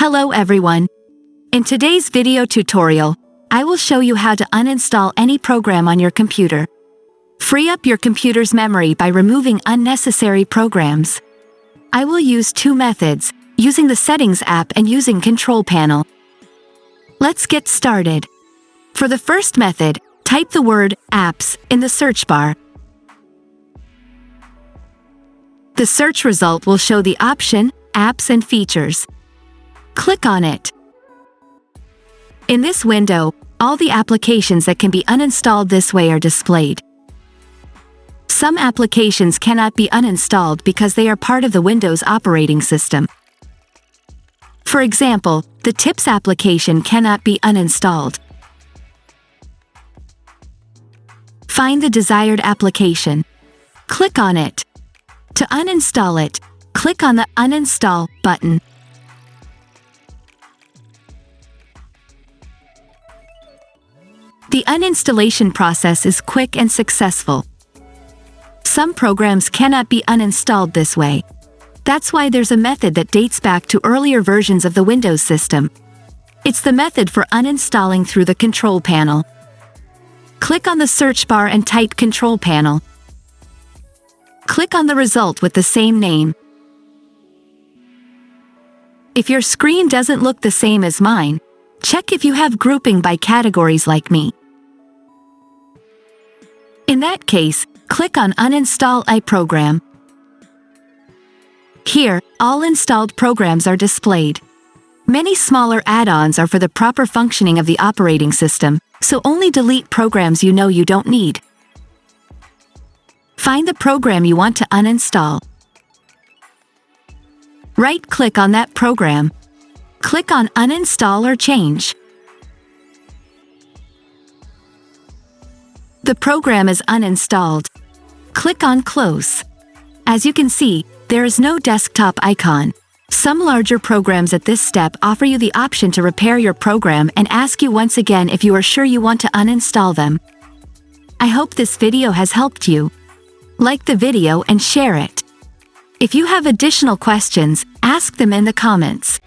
Hello everyone. In today's video tutorial, I will show you how to uninstall any program on your computer. Free up your computer's memory by removing unnecessary programs. I will use two methods, using the Settings app and using Control Panel. Let's get started. For the first method, type the word Apps in the search bar. The search result will show the option Apps and Features. Click on it. In this window, all the applications that can be uninstalled this way are displayed. Some applications cannot be uninstalled because they are part of the Windows operating system. For example, the Tips application cannot be uninstalled. Find the desired application. Click on it. To uninstall it, click on the Uninstall button. The uninstallation process is quick and successful. Some programs cannot be uninstalled this way. That's why there's a method that dates back to earlier versions of the Windows system. It's the method for uninstalling through the Control Panel. Click on the search bar and type Control Panel. Click on the result with the same name. If your screen doesn't look the same as mine, check if you have grouping by categories like me. In that case, click on Uninstall a program. Here, all installed programs are displayed. Many smaller add-ons are for the proper functioning of the operating system, so only delete programs you know you don't need. Find the program you want to uninstall. Right-click on that program. Click on Uninstall or Change. The program is uninstalled. Click on Close. As you can see, there is no desktop icon. Some larger programs at this step offer you the option to repair your program and ask you once again if you are sure you want to uninstall them. I hope this video has helped you. Like the video and share it. If you have additional questions, ask them in the comments.